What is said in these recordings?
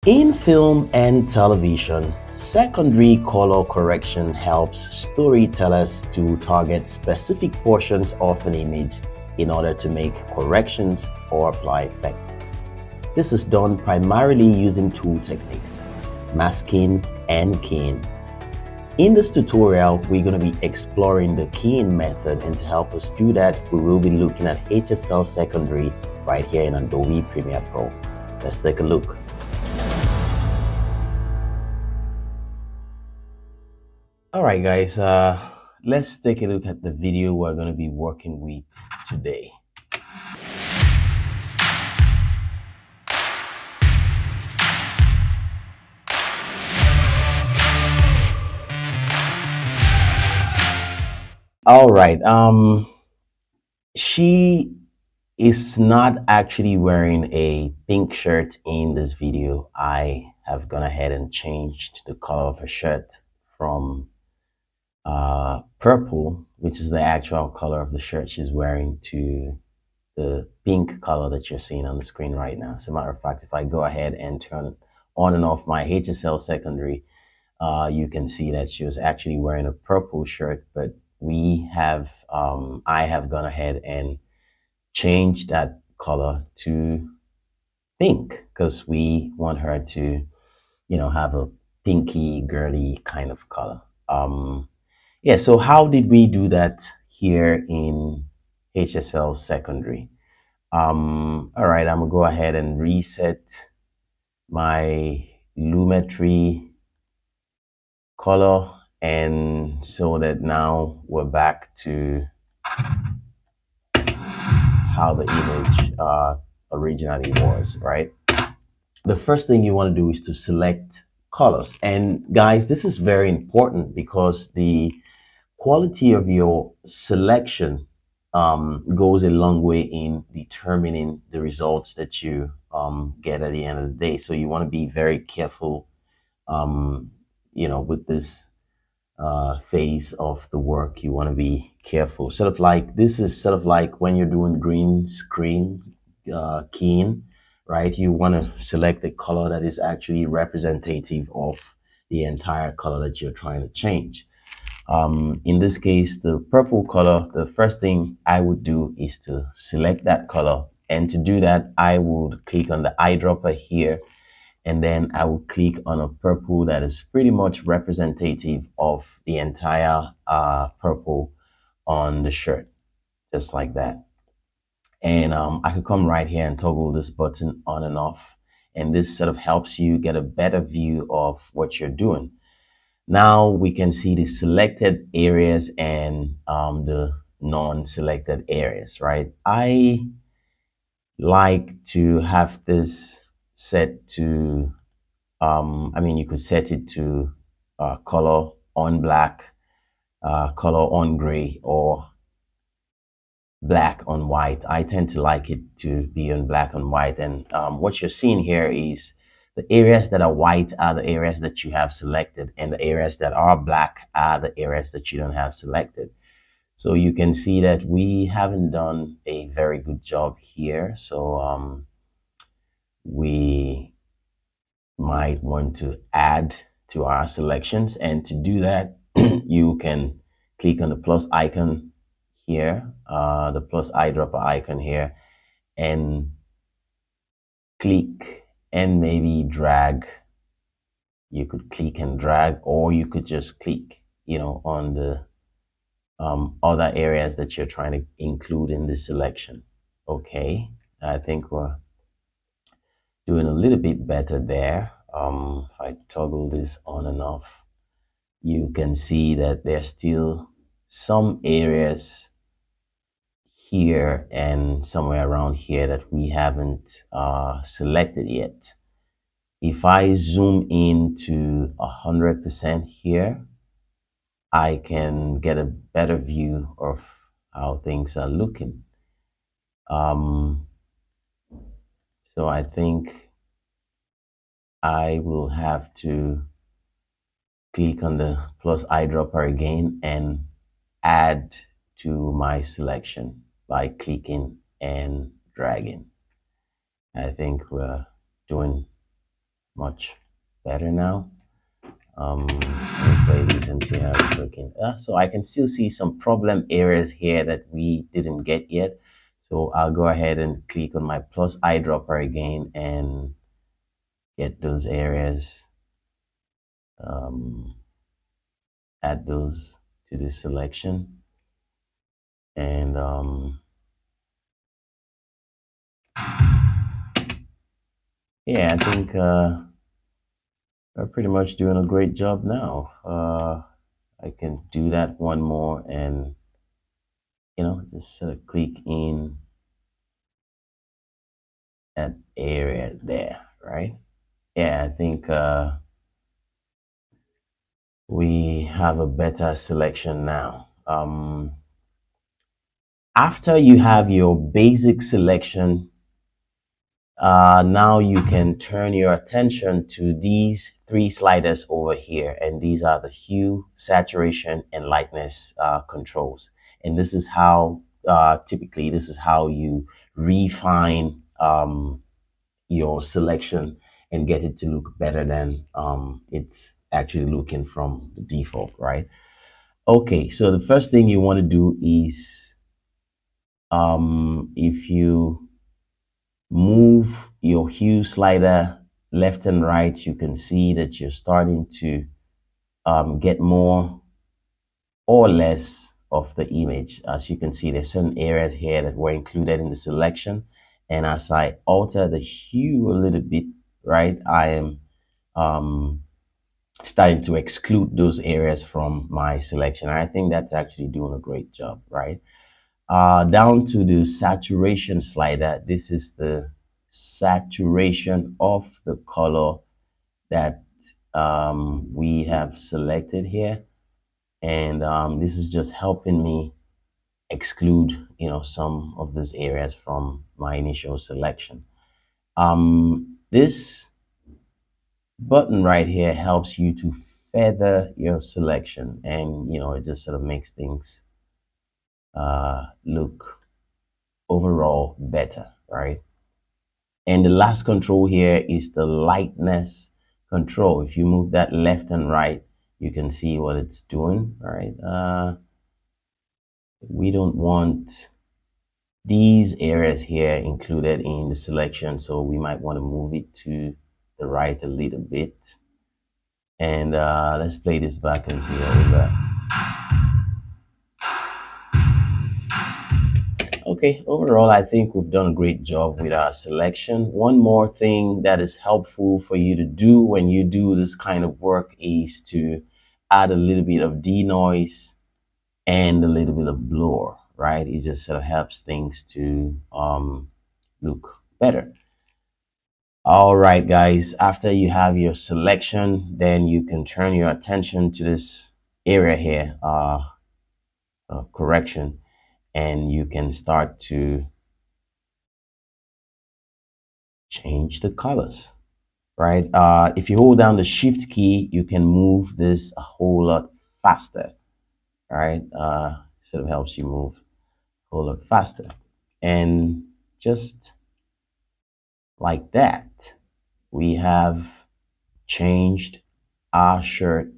In film and television, secondary color correction helps storytellers to target specific portions of an image in order to make corrections or apply effects. This is done primarily using two techniques, masking and keying. In this tutorial, we're going to be exploring the keying method, and to help us do that, we will be looking at HSL Secondary right here in Adobe Premiere Pro. Let's take a look. Alright guys, let's take a look at the video we're going to be working with today. Alright, she is not actually wearing a pink shirt in this video. I have gone ahead and changed the color of her shirt from purple, which is the actual color of the shirt she's wearing, to the pink color that you're seeing on the screen right now. As a matter of fact, if I go ahead and turn on and off my HSL Secondary, you can see that she was actually wearing a purple shirt, but I have gone ahead and changed that color to pink because we want her to, have a pinky girly kind of color. Yeah, so how did we do that here in HSL Secondary? All right, I'm gonna go ahead and reset my Lumetri color, and so that now we're back to how the image originally was, right? The first thing you want to do is to select colors. And guys, this is very important because the quality of your selection goes a long way in determining the results that you get at the end of the day. So you want to be very careful, with this phase of the work. You want to be careful. This is sort of like when you're doing green screen keying, right? You want to select a color that is actually representative of the entire color that you're trying to change. In this case, the purple color, the first thing I would do is to select that color. And to do that, I would click on the eyedropper here, and then I will click on a purple that is pretty much representative of the entire purple on the shirt, just like that. And I could come right here and toggle this button on and off, and this sort of helps you get a better view of what you're doing. Now we can see the selected areas and the non-selected areas, right? I like to have this set to, you could set it to color on black, color on gray, or black on white. I tend to like it to be on black on white. And what you're seeing here is the areas that are white are the areas that you have selected, and the areas that are black are the areas that you don't have selected. So you can see that we haven't done a very good job here. So we might want to add to our selections. And to do that, you can click on the plus icon here, the plus eyedropper icon here, and click and maybe drag. You could click and drag, or you could just click, on the other areas that you're trying to include in this selection. Okay, I think we're doing a little bit better there. If I toggle this on and off, you can see that there's still some areas here and somewhere around here that we haven't selected yet. If I zoom in to 100% here, I can get a better view of how things are looking. So I think I will have to click on the plus eyedropper again and add to my selection by clicking and dragging. I think we're doing much better now. Let me play this and see how it's looking. So I can still see some problem areas here that we didn't get yet. So I'll go ahead and click on my plus eyedropper again and get those areas, um, add those to the selection. And yeah, I think we're pretty much doing a great job now. I can do that one more and, just sort of click in that area there, right? Yeah, I think we have a better selection now. After you have your basic selection, now you can turn your attention to these three sliders over here, and these are the hue, saturation, and lightness controls. And this is how, typically, this is how you refine your selection and get it to look better than it's actually looking from the default, right? Okay, so the first thing you want to do is if you move your hue slider left and right, you can see that you're starting to get more or less of the image. As you can see, there's certain areas here that were included in the selection. And as I alter the hue a little bit, right, I am starting to exclude those areas from my selection. I think that's actually doing a great job, right? Down to the saturation slider, this is the saturation of the color that we have selected here. And this is just helping me exclude, some of these areas from my initial selection. This button right here helps you to feather your selection, and it just sort of makes things look overall better, right? And the last control here is the lightness control. If you move that left and right, you can see what it's doing. All right, we don't want these areas here included in the selection, so we might want to move it to the right a little bit. And let's play this back and see how we got. Okay, overall, I think we've done a great job with our selection. One more thing that is helpful for you to do when you do this kind of work is to add a little bit of denoise and a little bit of blur, right? It just sort of helps things to look better. All right, guys, after you have your selection, then you can turn your attention to this area here, correction, and you can start to change the colors, right? If you hold down the shift key, you can move this a whole lot faster, right? Sort of helps you move a whole lot faster. And just like that, we have changed our shirt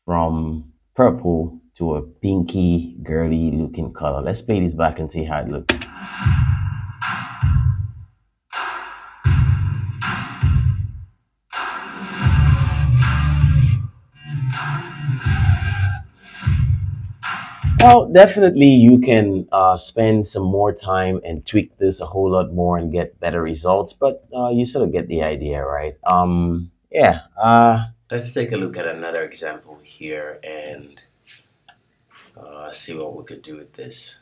from purple to a pinky, girly looking color. Let's play this back and see how it looks. Well, definitely you can spend some more time and tweak this a whole lot more and get better results, but you sort of get the idea, right? Yeah. Let's take a look at another example here and see what we could do with this.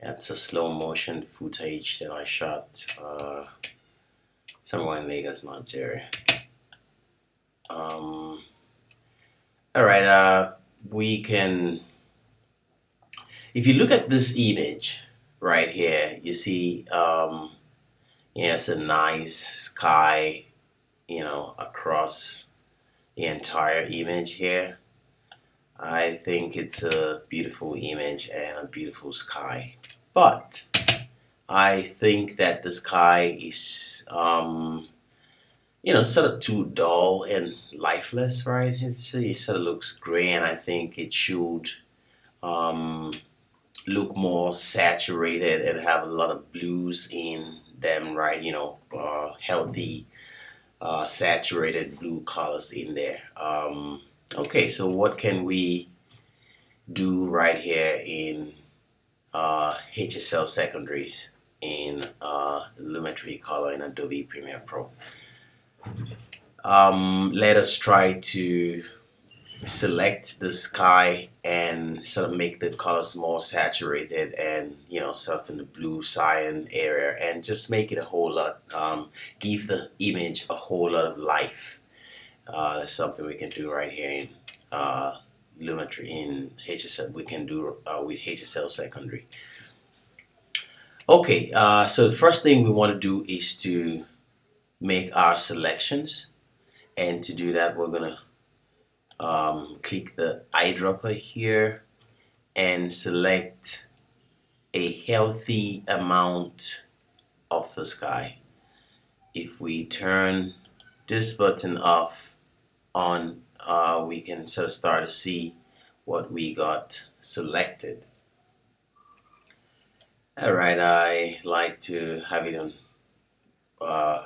That's a slow motion footage that I shot somewhere in Lagos, Nigeria. All right, we can, if you look at this image right here, you see, it's a nice sky, across the entire image here. I think it's a beautiful image and a beautiful sky. But I think that the sky is, sort of too dull and lifeless, right? It sort of looks gray, and I think it should um, look more saturated and have a lot of blues in them, right? Healthy, saturated blue colors in there. Okay, so what can we do right here in HSL Secondaries in Lumetri color in Adobe Premiere Pro? Let us try to select the sky and sort of make the colors more saturated and sort of in the blue cyan area, and just make it a whole lot, give the image a whole lot of life. That's something we can do right here in Lumetri in HSL. We can do with HSL Secondary. Okay, so the first thing we want to do is to make our selections, and to do that we're gonna click the eyedropper here and select a healthy amount of the sky. If we turn this button off on, we can sort of start to see what we got selected. Alright, I like to have it on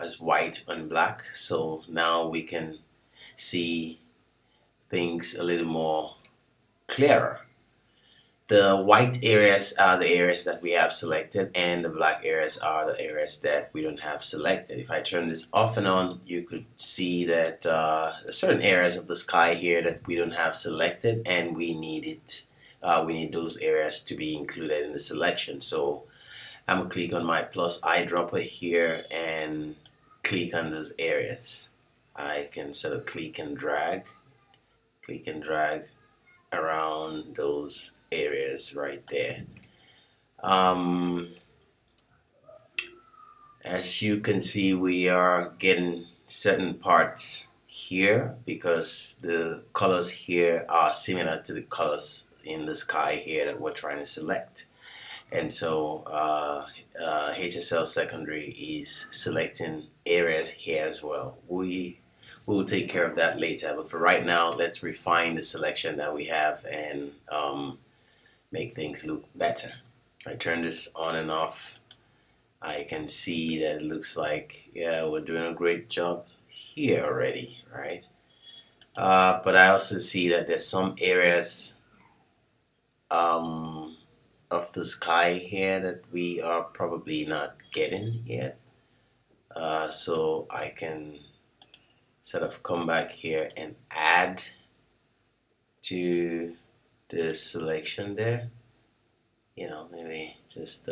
as white and black, so now we can see things a little more clearer. The white areas are the areas that we have selected, and the black areas are the areas that we don't have selected. If I turn this off and on, you could see that there's certain areas of the sky here that we don't have selected, and we need it. We need those areas to be included in the selection. So I'm gonna click on my plus eyedropper here and click on those areas. I can sort of click and drag around those areas right there. As you can see, we are getting certain parts here because the colors here are similar to the colors in the sky here that we're trying to select. And so HSL Secondary is selecting areas here as well. We will take care of that later, but for right now, let's refine the selection that we have and make things look better. I turn this on and off. I can see that it looks like, yeah, we're doing a great job here already, right? But I also see that there's some areas of the sky here that we are probably not getting yet. So I can sort of come back here and add to the selection there. Maybe just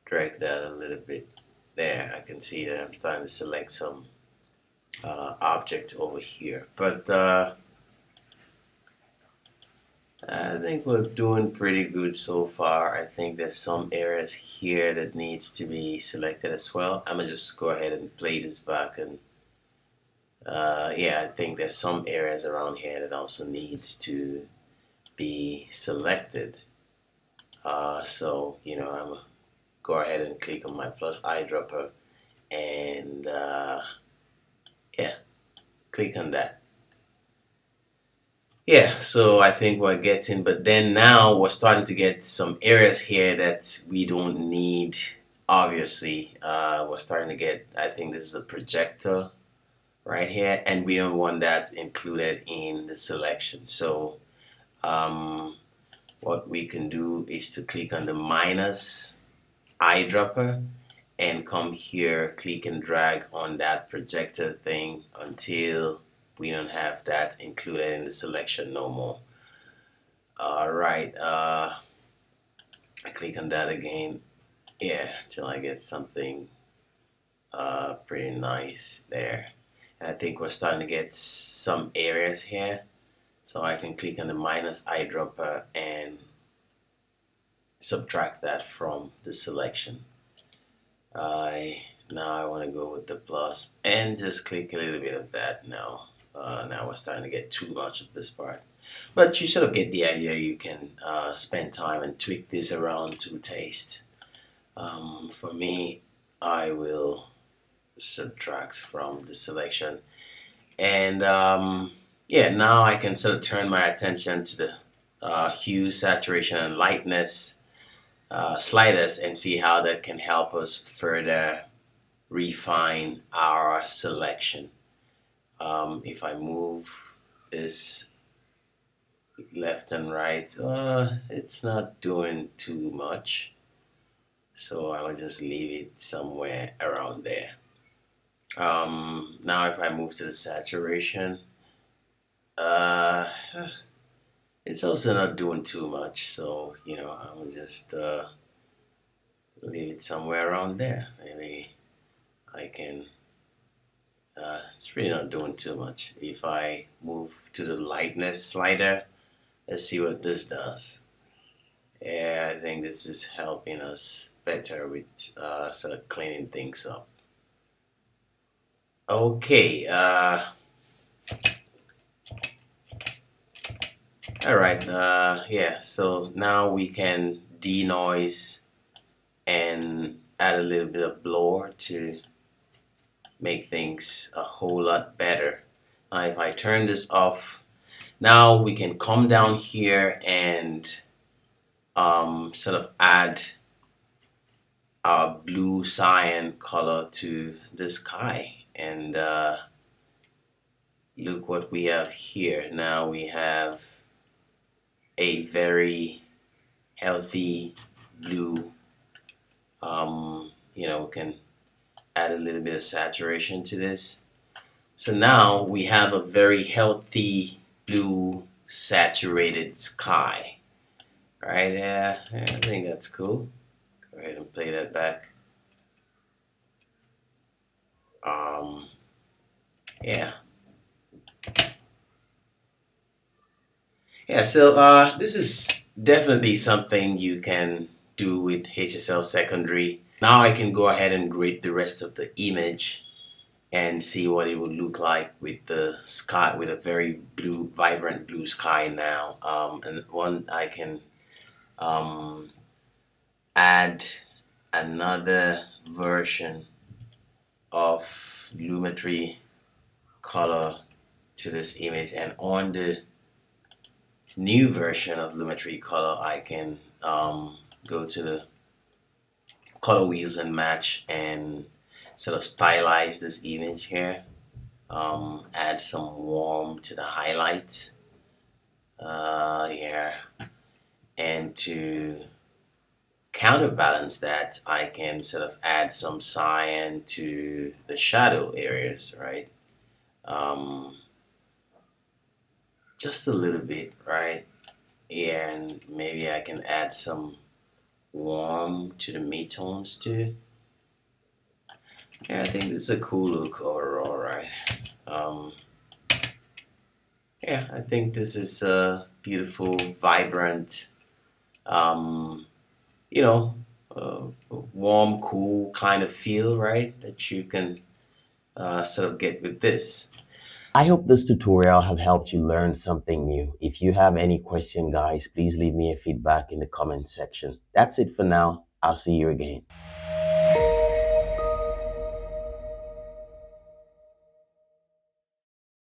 drag that a little bit there. I can see that I'm starting to select some objects over here, but I think we're doing pretty good so far. I think there's some areas here that needs to be selected as well. I'm gonna just go ahead and play this back, and yeah, I think there's some areas around here that also needs to be selected. So I'm gonna go ahead and click on my plus eyedropper and yeah, click on that. Yeah, so I think we're getting, but then now we're starting to get some areas here that we don't need. Obviously, we're starting to get, I think this is a projector right here, and we don't want that included in the selection. So what we can do is to click on the minus eyedropper and come here, click and drag on that projector thing until we don't have that included in the selection no more. Alright, I click on that again, yeah, till I get something pretty nice there. And I think we're starting to get some areas here, so I can click on the minus eyedropper and subtract that from the selection. Now I want to go with the plus and just click a little bit of that now. Now we're starting to get too much of this part, but you sort of get the idea. You can spend time and tweak this around to taste. For me, I will subtract from the selection. And yeah, now I can sort of turn my attention to the hue, saturation, and lightness sliders and see how that can help us further refine our selection. If I move this left and right, it's not doing too much. So I'll just leave it somewhere around there. Now if I move to the saturation, uh, it's also not doing too much. So, I'll just leave it somewhere around there. Maybe I can, it's really not doing too much. If I move to the lightness slider, let's see what this does. Yeah, I think this is helping us better with sort of cleaning things up. Okay, all right, yeah, so now we can denoise and add a little bit of blur to make things a whole lot better. Now, if I turn this off, now we can come down here and sort of add our blue cyan color to the sky. And look what we have here. Now we have a very healthy blue. We can add a little bit of saturation to this. So now we have a very healthy blue saturated sky. Right? Yeah, I think that's cool. Go ahead and play that back. Yeah. Yeah, so this is definitely something you can do with HSL Secondary. Now I can go ahead and grade the rest of the image and see what it would look like with the sky, with a very blue, vibrant blue sky now. And one, I can add another version of Lumetri color to this image, and on the new version of Lumetri color I can go to the color wheels and match and sort of stylize this image here, add some warm to the highlights here, and to counterbalance that I can sort of add some cyan to the shadow areas, right? Just a little bit, right? And maybe I can add some warm to the midtones too. Yeah, I think this is a cool look overall, right? Yeah, I think this is a beautiful, vibrant, um, you know, warm, cool kind of feel, right? That you can sort of get with this. I hope this tutorial have helped you learn something new. If you have any question, guys, please leave me a feedback in the comment section. That's it for now. I'll see you again.